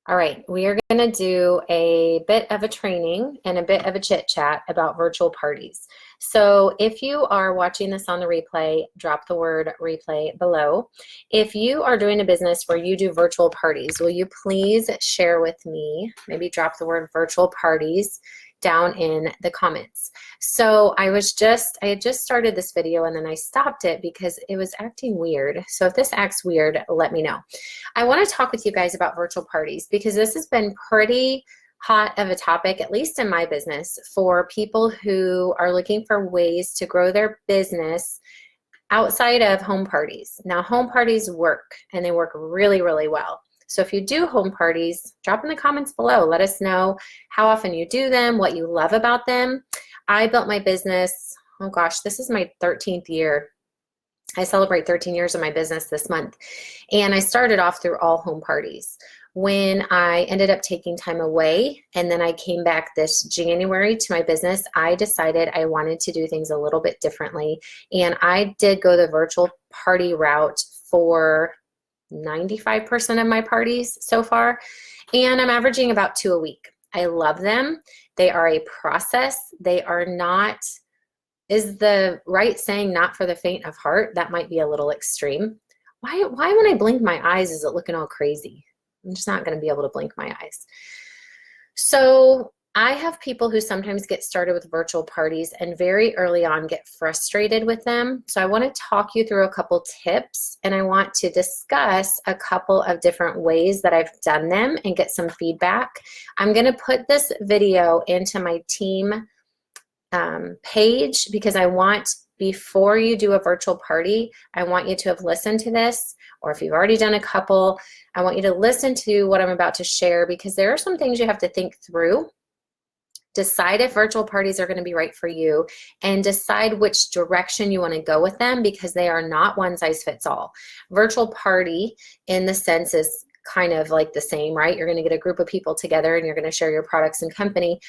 All right, we are going to do a bit of a training and a bit of a chit chat about virtual parties. So if you are watching this on the replay, drop the word replay below. If you are doing a business where you do virtual parties, will you please share with me, maybe drop the word virtual parties down in the comments. So I had just started this video and then I stopped it because it was acting weird. So if this acts weird, let me know. I want to talk with you guys about virtual parties because this has been pretty hot of a topic, at least in my business, for people who are looking for ways to grow their business outside of home parties. Now, home parties work and they work really, really well. So if you do home parties, drop in the comments below. Let us know how often you do them, what you love about them. I built my business, oh gosh, this is my 13th year. I celebrate 13 years of my business this month. And I started off through all home parties. When I ended up taking time away and then I came back this January to my business, I decided I wanted to do things a little bit differently. And I did go the virtual party route for 95% of my parties so far. And I'm averaging about 2 a week. I love them. They are a process. They are not, is the right saying not for the faint of heart? That might be a little extreme. Why when I blink my eyes is it looking all crazy? I'm just not going to be able to blink my eyes. So I have people who sometimes get started with virtual parties and very early on get frustrated with them. So I want to talk you through a couple tips and I want to discuss a couple of different ways that I've done them and get some feedback. I'm going to put this video into my team page because I want, before you do a virtual party, I want you to have listened to this, or if you've already done a couple, I want you to listen to what I'm about to share because there are some things you have to think through. Decide if virtual parties are going to be right for you and decide which direction you want to go with them because they are not one size fits all. Virtual party in the sense is kind of like the same, right? You're going to get a group of people together and you're going to share your products and company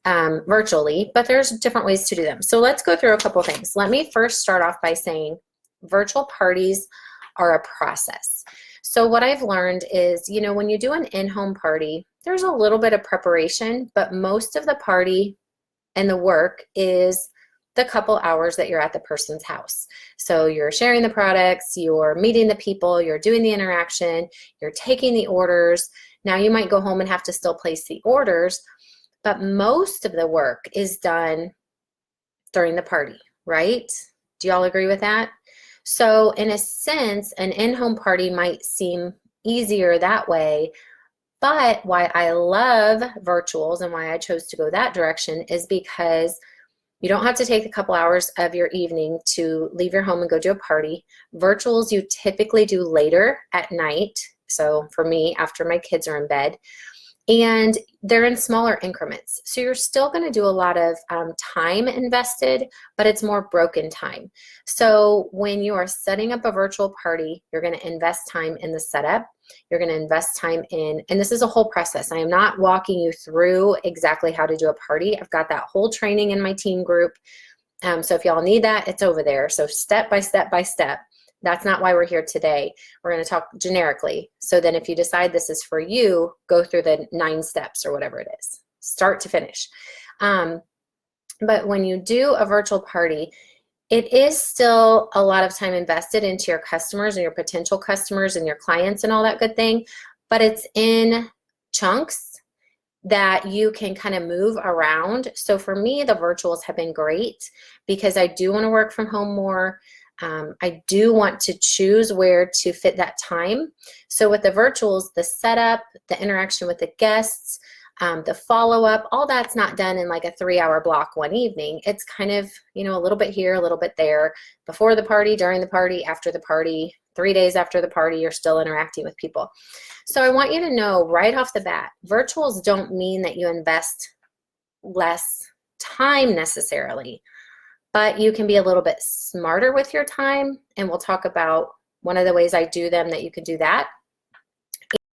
virtually, but there's different ways to do them. So let's go through a couple things. Let me first start off by saying virtual parties are a process. So what I've learned is, you know, when you do an in-home party, there's a little bit of preparation, but most of the party and the work is the couple hours that you're at the person's house. So you're sharing the products, you're meeting the people, you're doing the interaction, you're taking the orders. Now you might go home and have to still place the orders, but most of the work is done during the party, right? Do y'all agree with that? So in a sense, an in-home party might seem easier that way, but why I love virtuals and why I chose to go that direction is because you don't have to take a couple hours of your evening to leave your home and go to a party. Virtuals you typically do later at night. So for me, after my kids are in bed. And they're in smaller increments. So you're still going to do a lot of time invested, but it's more broken time. So when you are setting up a virtual party, you're going to invest time in the setup. You're going to invest time in, and this is a whole process. I am not walking you through exactly how to do a party. I've got that whole training in my team group. So if y'all need that, it's over there. So step by step by step. That's not why we're here today. We're going to talk generically. So then if you decide this is for you, go through the 9 steps or whatever it is, start to finish. But when you do a virtual party, it is still a lot of time invested into your customers and your potential customers and your clients and all that good thing, but it's in chunks that you can kind of move around. So for me, the virtuals have been great because I do want to work from home more. I do want to choose where to fit that time. So with the virtuals, the setup, the interaction with the guests, the follow-up, all that's not done in like a 3-hour block one evening. It's kind of, you know, a little bit here, a little bit there, before the party, during the party, after the party, 3 days after the party, you're still interacting with people. So I want you to know right off the bat, virtuals don't mean that you invest less time necessarily, but you can be a little bit smarter with your time. And we'll talk about one of the ways I do them that you can do that.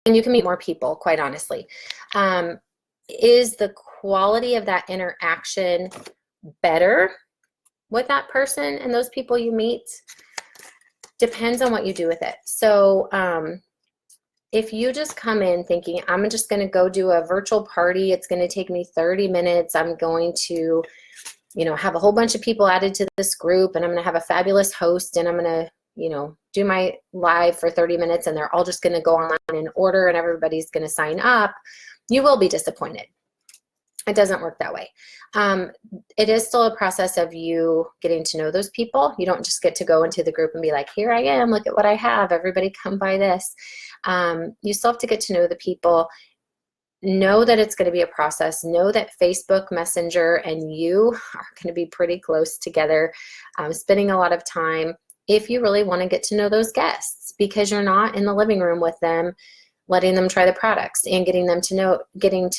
And you can meet more people, quite honestly. Is the quality of that interaction better with that person and those people you meet? Depends on what you do with it. So if you just come in thinking, I'm just going to go do a virtual party, it's going to take me 30 minutes, I'm going to, you know, have a whole bunch of people added to this group, and I'm going to have a fabulous host, and I'm going to, you know, do my live for 30 minutes, and they're all just going to go online in order, and everybody's going to sign up, you will be disappointed. It doesn't work that way. It is still a process of you getting to know those people. You don't just get to go into the group and be like, here I am, look at what I have, everybody come buy this. You still have to get to know the people. Know that it's going to be a process. Know that Facebook Messenger and you are going to be pretty close together, spending a lot of time if you really want to get to know those guests, because you're not in the living room with them, letting them try the products and getting to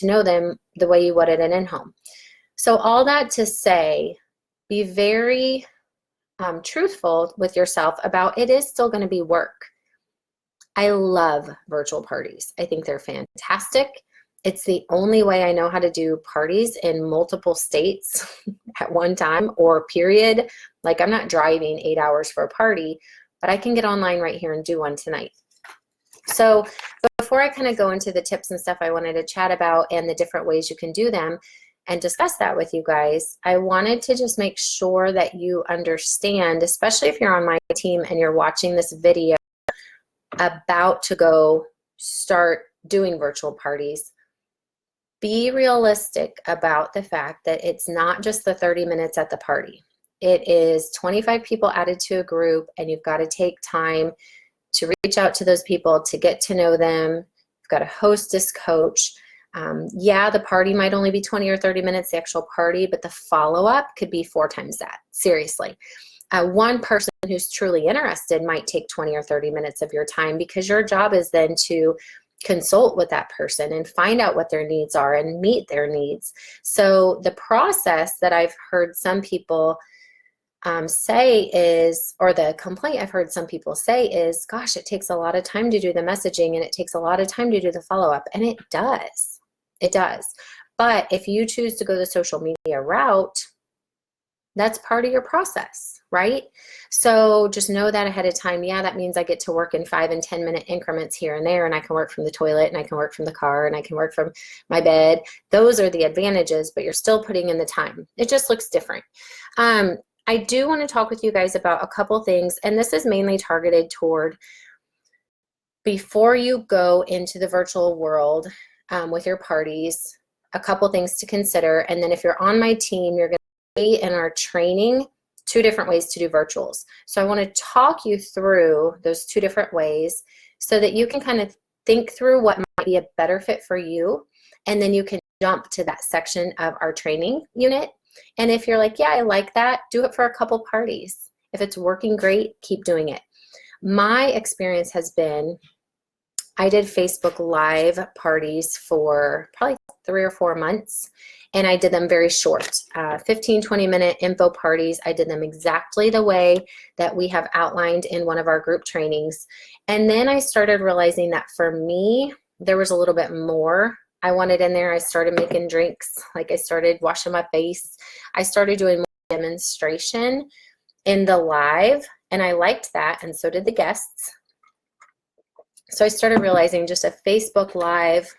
know them the way you would at an in-home. So all that to say, be very truthful with yourself about it is still going to be work. I love virtual parties. I think they're fantastic. It's the only way I know how to do parties in multiple states at one time or period. Like, I'm not driving 8 hours for a party, but I can get online right here and do one tonight. So before I kind of go into the tips and stuff I wanted to chat about and the different ways you can do them and discuss that with you guys, I wanted to just make sure that you understand, especially if you're on my team and you're watching this video about to go start doing virtual parties, be realistic about the fact that it's not just the 30 minutes at the party. It is 25 people added to a group, and you've got to take time to reach out to those people, to get to know them. You've got a hostess coach. Yeah, the party might only be 20 or 30 minutes, the actual party, but the follow-up could be 4 times that, seriously. One person who's truly interested might take 20 or 30 minutes of your time, because your job is then to consult with that person and find out what their needs are and meet their needs. So the process that I've heard some people say is, or the complaint I've heard some people say is, gosh, it takes a lot of time to do the messaging and it takes a lot of time to do the follow-up. And it does. It does. But if you choose to go the social media route, that's part of your process, right? So just know that ahead of time. Yeah, that means I get to work in 5 and 10 minute increments here and there, and I can work from the toilet, and I can work from the car, and I can work from my bed. Those are the advantages, but you're still putting in the time. It just looks different. I do want to talk with you guys about a couple things, and this is mainly targeted toward before you go into the virtual world with your parties, a couple things to consider. And then if you're on my team, you're going to see in our training 2 different ways to do virtuals. So I want to talk you through those 2 different ways so that you can kind of think through what might be a better fit for you, and then you can jump to that section of our training unit. And if you're like, yeah, I like that, do it for a couple parties. If it's working great, keep doing it. My experience has been, I did Facebook Live parties for probably 3 or 4 months, and I did them very short, 15, 20-minute info parties. I did them exactly the way that we have outlined in one of our group trainings. And then I started realizing that for me, there was a little bit more I wanted in there. I started making drinks, like I started washing my face. I started doing more demonstration in the live, and I liked that, and so did the guests. So I started realizing just a Facebook Live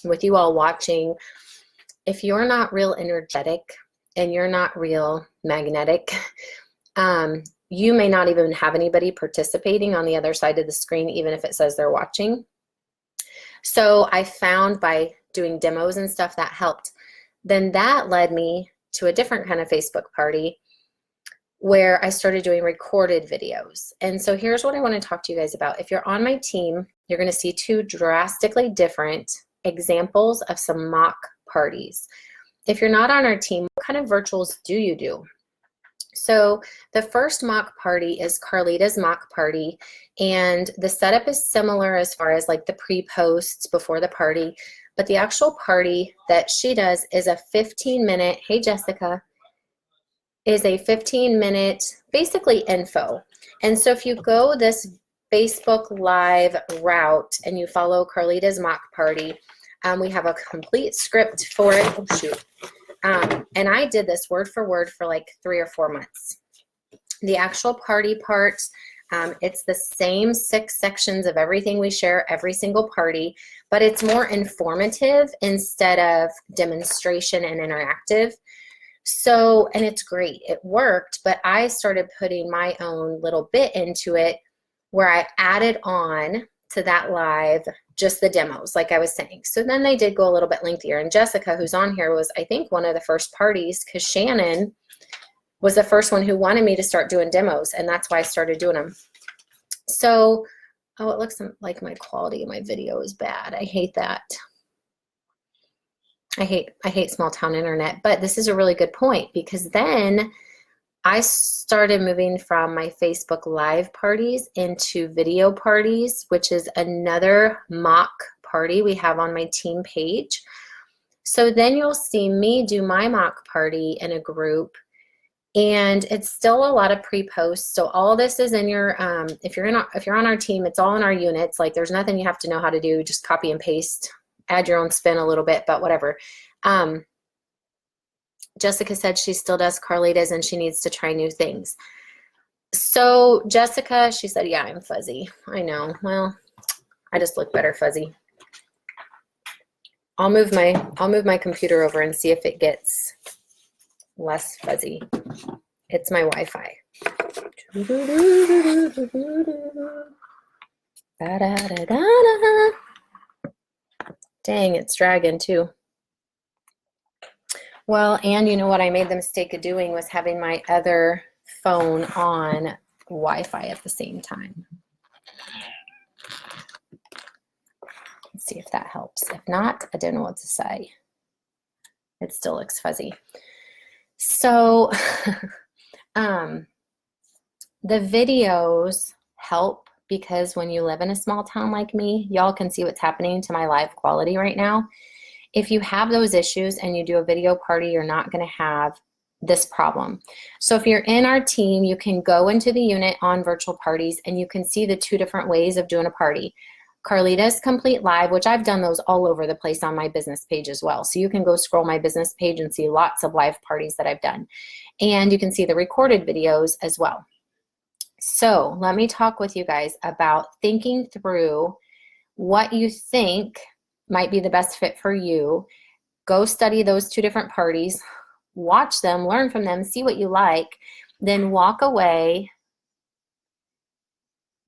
with you all watching, if you're not real energetic and you're not real magnetic, you may not even have anybody participating on the other side of the screen, even if it says they're watching. So I found by doing demos and stuff that helped. Then that led me to a different kind of Facebook party where I started doing recorded videos. And so here's what I want to talk to you guys about. If you're on my team, you're going to see 2 drastically different examples of some mock parties. If you're not on our team, what kind of virtuals do you do? So the first mock party is Carlita's mock party, and the setup is similar as far as like the pre-posts before the party, but the actual party that she does is a 15-minute, hey Jessica, is a 15-minute basically info. And so if you go this Facebook Live route and you follow Carlita's mock party, we have a complete script for it. Oh shoot. And I did this word for word for like 3 or 4 months. The actual party part, It's the same 6 sections of everything we share every single party, but it's more informative instead of demonstration and interactive. So, and it's great. It worked, but I started putting my own little bit into it where I added on to that live just the demos, like I was saying. So then they did go a little bit lengthier. And Jessica, who's on here, was, I think, one of the first parties, because Shannon was the first one who wanted me to start doing demos, and that's why I started doing them. So, oh, it looks like my quality of my video is bad. I hate that. I hate small town internet, but this is a really good point, because then I started moving from my Facebook Live parties into video parties, which is another mock party we have on my team page. So then you'll see me do my mock party in a group, and it's still a lot of pre-posts. So all this is in your, if you're on our team, it's all in our units. Like, there's nothing you have to know how to do. Just copy and paste, add your own spin a little bit, but whatever. Jessica said she still does Carlitas and she needs to try new things. So Jessica, she said, yeah, I'm fuzzy. I know. Well, I just look better fuzzy. I'll move my computer over and see if it gets less fuzzy. It's my Wi-Fi. Dang, it's dragging too. Well, and you know what I made the mistake of doing was having my other phone on Wi-Fi at the same time. Let's see if that helps. If not, I don't know what to say. It still looks fuzzy. So the videos help, because when you live in a small town like me, y'all can see what's happening to my live quality right now. If you have those issues and you do a video party, you're not going to have this problem. So if you're in our team, you can go into the unit on virtual parties and you can see the 2 different ways of doing a party. Carlitas Complete Live, which I've done those all over the place on my business page as well. So you can go scroll my business page and see lots of live parties that I've done. And you can see the recorded videos as well. So let me talk with you guys about thinking through what you think might be the best fit for you. Go study those 2 different parties, watch them, learn from them, see what you like, then walk away,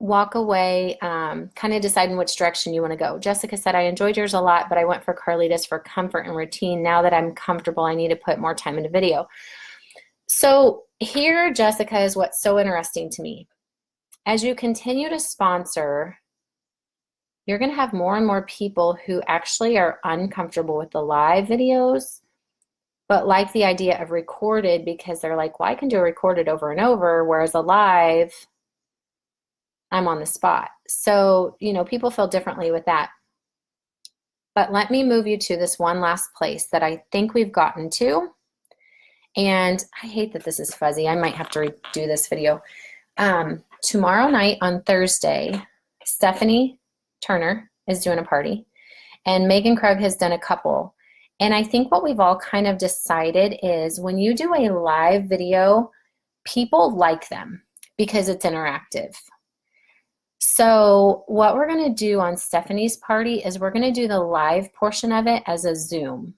kind of deciding which direction you want to go. Jessica said, I enjoyed yours a lot, but I went for Carlitas for comfort and routine. Now that I'm comfortable, I need to put more time into video. So here, Jessica, is what's so interesting to me. As you continue to sponsor, you're going to have more and more people who actually are uncomfortable with the live videos, but like the idea of recorded, because they're like, well, I can do a recorded over and over, whereas a live, I'm on the spot. So, you know, people feel differently with that. But let me move you to this one last place that I think we've gotten to. And I hate that this is fuzzy. I might have to redo this video. Tomorrow night on Thursday, Stephanie Turner is doing a party, and Megan Krug has done a couple. And I think what we've all kind of decided is when you do a live video, people like them because it's interactive. So what we're going to do on Stephanie's party is we're going to do the live portion of it as a Zoom.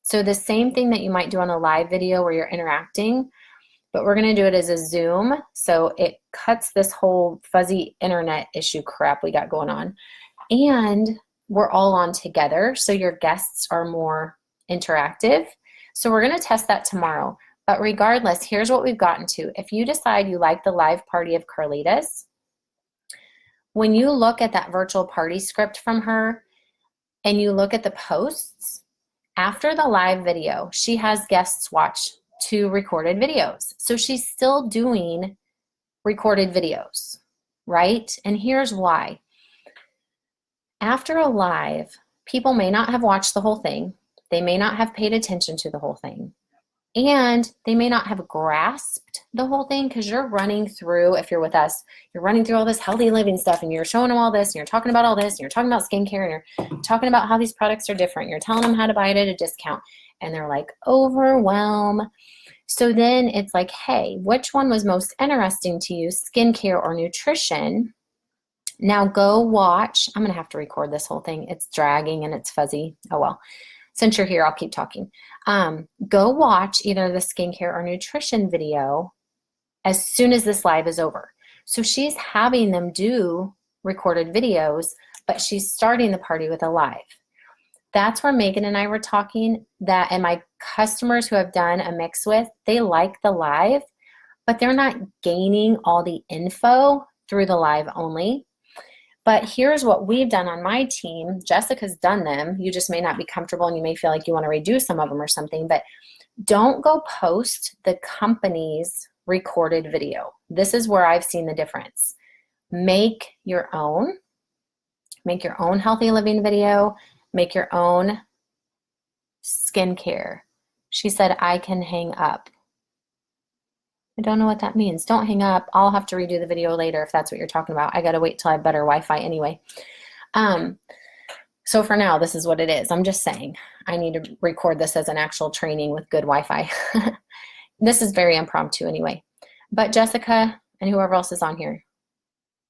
So the same thing that you might do on a live video where you're interacting, but we're going to do it as a Zoom. So it cuts this whole fuzzy internet issue crap we got going on. And we're all on together, so your guests are more interactive. So we're going to test that tomorrow. But regardless, here's what we've gotten to. If you decide you like the live party of Carlitas, when you look at that virtual party script from her and you look at the posts, after the live video, she has guests watch 2 recorded videos. So she's still doing recorded videos, right? And here's why. After a live, people may not have watched the whole thing. They may not have paid attention to the whole thing. And they may not have grasped the whole thing because you're running through, if you're with us, you're running through all this healthy living stuff and you're showing them all this and you're talking about all this and you're talking about skincare and you're talking about how these products are different. You're telling them how to buy it at a discount and they're like, overwhelm. So then it's like, hey, which one was most interesting to you, skincare or nutrition? Now go watch. I'm going to have to record this whole thing. It's dragging and it's fuzzy. Oh, well. Since you're here, I'll keep talking. Go watch either the skincare or nutrition video as soon as this live is over. So she's having them do recorded videos, but she's starting the party with a live. That's where Megan and I were talking that, and my customers who have done a mix with, they like the live, but they're not gaining all the info through the live only. But here's what we've done on my team. Jessica's done them. You just may not be comfortable and you may feel like you want to redo some of them or something, but don't go post the company's recorded video. This is where I've seen the difference. Make your own. Make your own healthy living video. Make your own skincare. She said, I can hang up. I don't know what that means. Don't hang up. I'll have to redo the video later if that's what you're talking about. I got to wait till I have better Wi-Fi anyway. So for now, this is what it is. I'm just saying I need to record this as an actual training with good Wi-Fi. This is very impromptu anyway. But Jessica and whoever else is on here,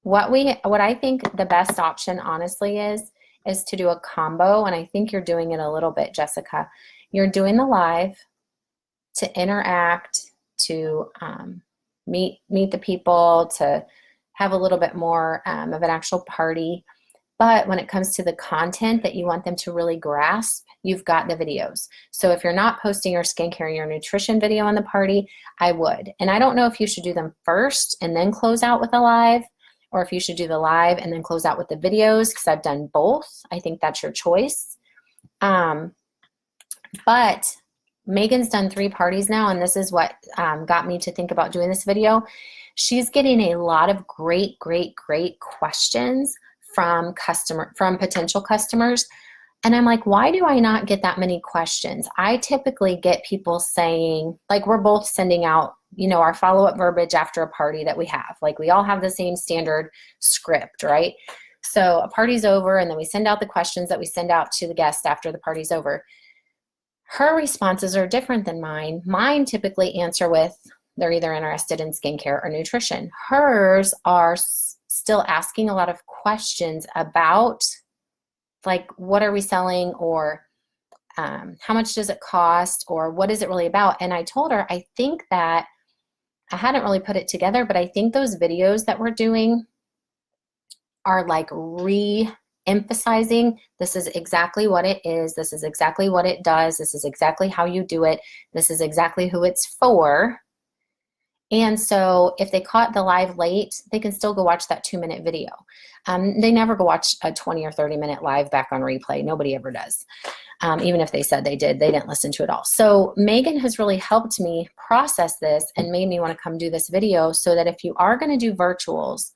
what I think the best option honestly is to do a combo. And I think you're doing it a little bit, Jessica. You're doing the live to interact, to meet the people, to have a little bit more of an actual party. But when it comes to the content that you want them to really grasp, you've got the videos. So if you're not posting your skincare and your nutrition video on the party, I would. And I don't know if you should do them first and then close out with a live, or if you should do the live and then close out with the videos, because I've done both. I think that's your choice. But Megan's done 3 parties now, and this is what got me to think about doing this video. She's getting a lot of great questions from potential customers. And I'm like, why do I not get that many questions? I typically get people saying, like, we're both sending out, our follow-up verbiage after a party that we have. Like, we all have the same standard script, right? So a party's over, and then we send out the questions that we send out to the guest after the party's over. Her responses are different than mine. Mine typically answer with, they're either interested in skincare or nutrition. Hers are still asking a lot of questions about, like, what are we selling, or how much does it cost, or what is it really about? And I told her, I think that I hadn't really put it together, but I think those videos that we're doing are like emphasizing, this is exactly what it is, this is exactly what it does, this is exactly how you do it, this is exactly who it's for. And so if they caught the live late, they can still go watch that 2-minute video. They never go watch a 20 or 30-minute live back on replay. Nobody ever does. Even if they said they did, they didn't listen to it all. So Megan has really helped me process this and made me want to come do this video, so that if you are going to do virtuals,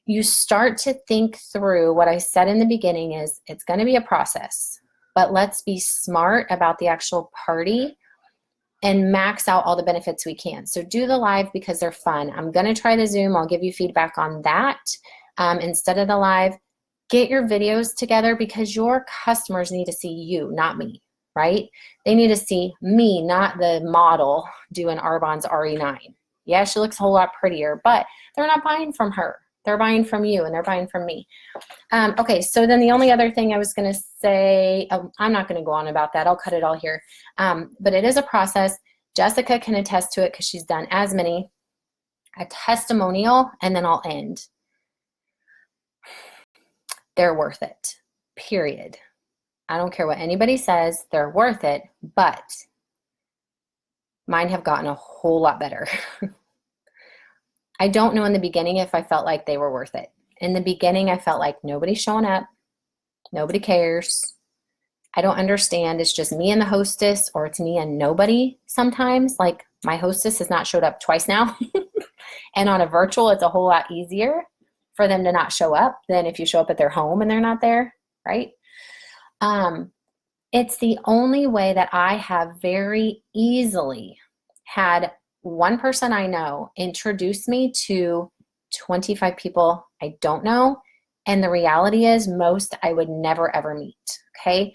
you start to think through what I said in the beginning is, it's going to be a process, but let's be smart about the actual party and max out all the benefits we can. So do the live because they're fun. I'm going to try the Zoom. I'll give you feedback on that instead of the live. Get your videos together because your customers need to see you, not me, right? They need to see me, not the model doing Arbonne's RE9. Yeah, she looks a whole lot prettier, but they're not buying from her. They're buying from you, and they're buying from me. Okay, so then the only other thing I was going to say, I'm not going to go on about that. I'll cut it all here. But it is a process. Jessica can attest to it because she's done as many. A testimonial, and then I'll end. They're worth it, period. I don't care what anybody says. They're worth it, but mine have gotten a whole lot better. I don't know in the beginning if I felt like they were worth it. In the beginning, I felt like nobody's showing up. Nobody cares. I don't understand. It's just me and the hostess, or it's me and nobody sometimes. Like, my hostess has not showed up twice now. And on a virtual, it's a whole lot easier for them to not show up than if you show up at their home and they're not there, right? It's the only way that I have very easily had one person I know introduce me to 25 people I don't know. And the reality is most I would never ever meet. Okay.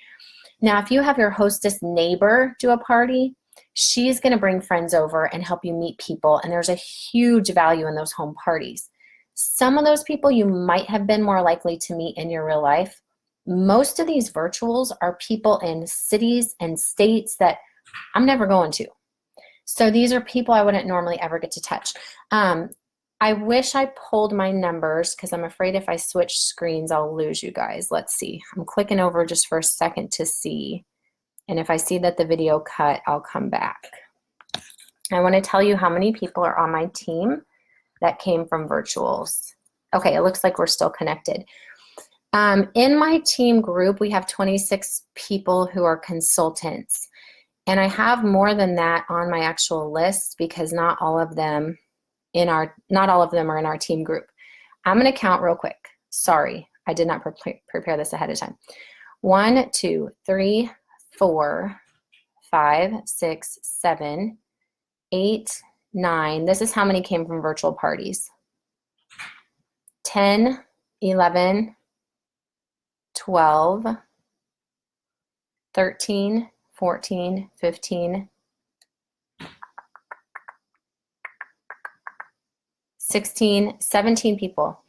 Now, if you have your hostess neighbor do a party, she's going to bring friends over and help you meet people. And there's a huge value in those home parties. Some of those people you might have been more likely to meet in your real life. Most of these virtuals are people in cities and states that I'm never going to. So these are people I wouldn't normally ever get to touch. I wish I pulled my numbers because I'm afraid if I switch screens, I'll lose you guys. Let's see. I'm clicking over just for a second to see. And if I see that the video cut, I'll come back. I want to tell you how many people are on my team that came from virtuals. Okay, it looks like we're still connected. In my team group, we have 26 people who are consultants. And I have more than that on my actual list because not all of them are in our team group. I'm going to count real quick. Sorry, I did not prepare this ahead of time. 1, 2, 3, 4, 5, 6, 7, 8, 9. This is how many came from virtual parties. 10, 11, 12, 13, 14, 15, 16, 17 people.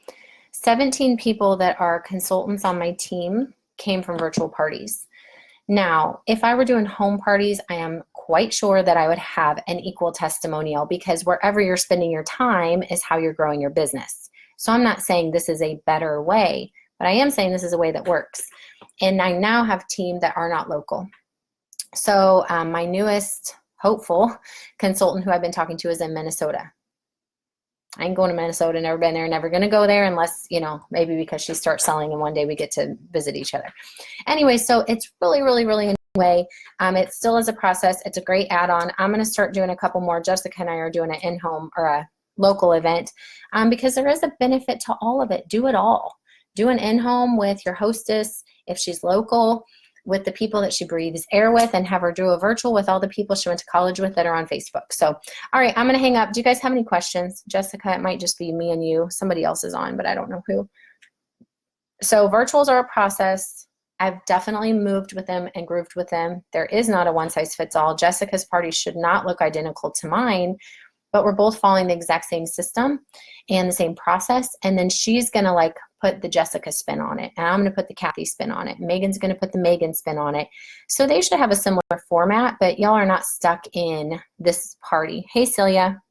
17 people that are consultants on my team came from virtual parties. Now, if I were doing home parties, I am quite sure that I would have an equal testimonial because wherever you're spending your time is how you're growing your business. So I'm not saying this is a better way, but I am saying this is a way that works. And I now have a team that are not local. So my newest hopeful consultant who I've been talking to is in Minnesota. I ain't going to Minnesota, never been there, never going to go there unless, maybe because she starts selling and one day we get to visit each other. Anyway, so it's really, really, really a new way. It still is a process. It's a great add-on. I'm going to start doing a couple more. Jessica and I are doing an in-home or a local event because there is a benefit to all of it. Do it all. Do an in-home with your hostess if she's local, with the people that she breathes air with, and have her do a virtual with all the people she went to college with that are on Facebook. So, all right, I'm going to hang up. Do you guys have any questions? Jessica, it might just be me and you. Somebody else is on, but I don't know who. So virtuals are a process. I've definitely moved with them and grooved with them. There is not a one-size-fits-all. Jessica's party should not look identical to mine, but we're both following the exact same system and the same process. And then she's going to put the Jessica spin on it. And I'm going to put the Kathy spin on it. Megan's going to put the Megan spin on it. So they should have a similar format, but y'all are not stuck in this party. Hey, Celia.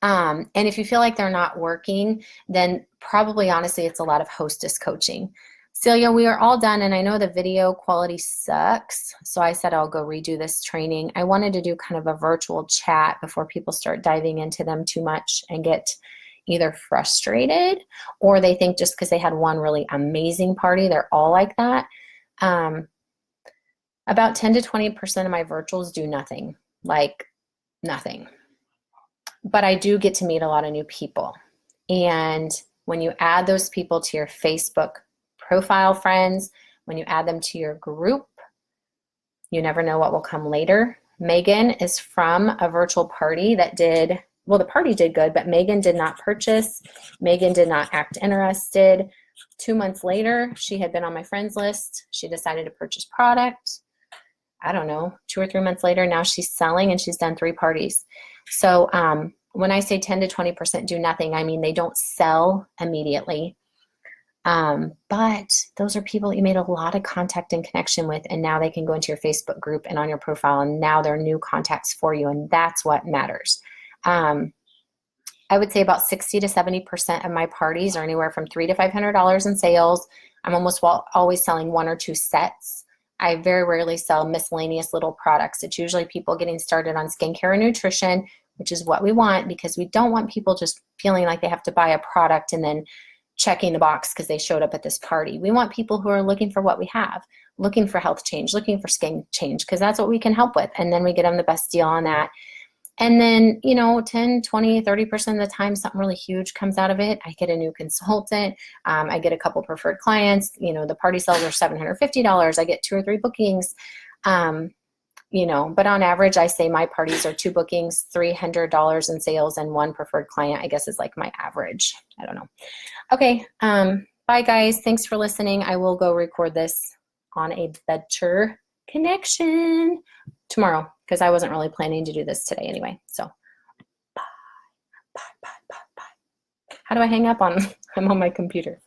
And if you feel like they're not working, then probably, honestly, it's a lot of hostess coaching. Celia, we are all done, and I know the video quality sucks, so I said I'll go redo this training. I wanted to do kind of a virtual chat before people start diving into them too much and get either frustrated or they think just because they had one really amazing party, they're all like that. About 10 to 20% of my virtuals do nothing, like nothing. But I do get to meet a lot of new people. And when you add those people to your Facebook profile friends, when you add them to your group, you never know what will come later. Megan is from a virtual party that did, well, the party did good, but Megan did not purchase. Megan did not act interested. 2 months later, she had been on my friends list. She decided to purchase product. I don't know, 2 or 3 months later, now she's selling and she's done 3 parties. So when I say 10 to 20% do nothing, I mean they don't sell immediately. But those are people that you made a lot of contact and connection with, and now they can go into your Facebook group and on your profile, and now they're new contacts for you, and that's what matters. I would say about 60 to 70% of my parties are anywhere from $300 to $500 in sales. I'm almost always selling 1 or 2 sets. I very rarely sell miscellaneous little products. It's usually people getting started on skincare and nutrition, which is what we want, because we don't want people just feeling like they have to buy a product and then checking the box because they showed up at this party. We want people who are looking for what we have, looking for health change, looking for skin change, because that's what we can help with. And then we get them the best deal on that. And then, you know, 10, 20, 30% of the time, something really huge comes out of it. I get a new consultant. I get a couple preferred clients. You know, the party sales are $750. I get 2 or 3 bookings. You know, but on average, I say my parties are 2 bookings, $300 in sales, and 1 preferred client, I guess, is like my average. I don't know. Okay. Bye, guys. Thanks for listening. I will go record this on a better connection tomorrow because I wasn't really planning to do this today anyway. So bye, bye, bye, bye, bye. How do I hang up on? I'm on my computer.